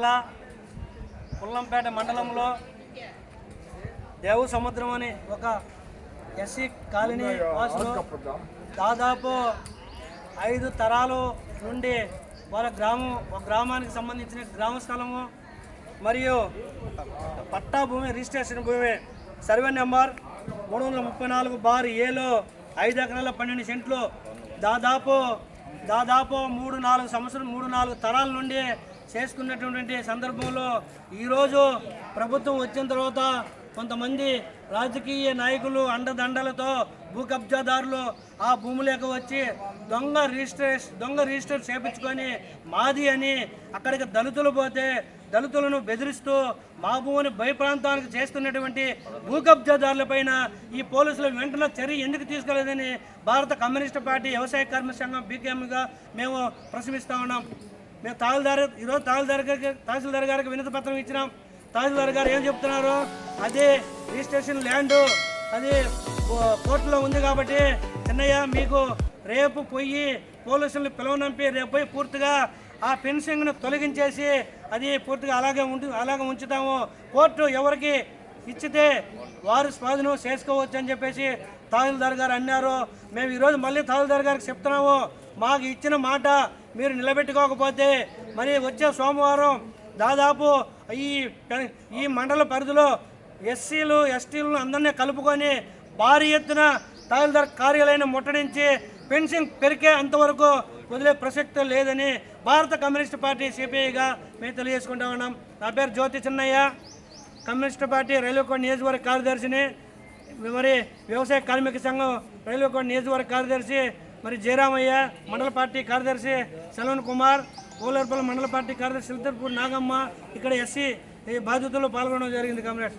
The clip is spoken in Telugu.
జిల్లా పుల్లంపేట మండలంలో దేవు సముద్రం అని ఒక ఎస్సీ కాలనీ వాసులు దాదాపు 5 తరాలు నుండి వాళ్ళ గ్రామానికి సంబంధించిన గ్రామ స్థలము మరియు పట్టా భూమి రిజిస్ట్రేషన్ భూమి సర్వే నెంబర్ 334/Aలో 5 ఎకరాల 12 సెంట్లు దాదాపు 3-4 సంవత్సరం 3-4 తరాల నుండి చేసుకున్నటువంటి సందర్భంలో ఈరోజు ప్రభుత్వం వచ్చిన తర్వాత కొంతమంది రాజకీయ నాయకులు అండదండలతో భూ కబ్జాదారులు ఆ భూములకు వచ్చి దొంగ రిజిస్టర్ చేపించుకొని మాది అని అక్కడికి దళితులు పోతే దళితులను బెదిరిస్తూ మా భూమిని భయప్రాంతానికి చేస్తున్నటువంటి భూ కబ్జాదారులపైన ఈ పోలీసులు వెంటనే చర్య ఎందుకు తీసుకోలేదని భారత కమ్యూనిస్టు పార్టీ వ్యవసాయ కార్మిక సంఘం బీకేఎంగా మేము ప్రశ్నిస్తూ ఉన్నాం. మేము ఈరోజు తహసీల్దార్ గారికి వినతి పత్రం ఇచ్చినాం. తహసీల్దార్ గారు ఏం చెప్తున్నారు, అదే రిజిస్ట్రేషన్ ల్యాండ్ అది కోర్టులో ఉంది కాబట్టి చిన్నయ్య మీకు రేపు పోయి పోలీసులను పిలవనంపి రేపు పోయి పూర్తిగా ఆ ఫెన్సింగ్ను తొలగించేసి అది పూర్తిగా అలాగే ఉంచుతాము, కోర్టు ఎవరికి ఇచ్చితే వారు స్వాధీనం చేసుకోవచ్చు అని చెప్పేసి తహసీల్దార్ గారు అన్నారు. మేము ఈరోజు మళ్ళీ తహసీల్దార్ గారికి చెప్తున్నాము, మాకు ఇచ్చిన మాట మీరు నిలబెట్టుకోకపోతే మరి వచ్చే సోమవారం దాదాపు ఈ మండల పరిధిలో ఎస్సీలు ఎస్టీలను అందరినీ కలుపుకొని భారీ ఎత్తున తహసీల్దార్ కార్యాలయాన్ని ముట్టడించి పెన్షన్ పెరిగే అంతవరకు వదిలే ప్రసక్తి లేదని భారత కమ్యూనిస్టు పార్టీ సిపిఐగా మేము తెలియజేసుకుంటా ఉన్నాం. నా పేరు జ్యోతి చిన్నయ్య, కమ్యూనిస్టు పార్టీ రైల్వే కోడ్ నియోజకవర్గ కార్యదర్శిని, మరి వ్యవసాయ కార్మిక సంఘం రైల్వే కోడ్ నియోజకవర్గ కార్యదర్శి, మరి జయరామయ్య మండల పార్టీ కార్యదర్శి సెలవన్ కుమార్, పోలేరుపల్లి మండల పార్టీ కార్యదర్శి సిల్తర్పూర్ నాగమ్మ, ఇక్కడ ఎస్సీ బాధితులు పాల్గొనడం జరిగింది. కామ్రేడ్స్.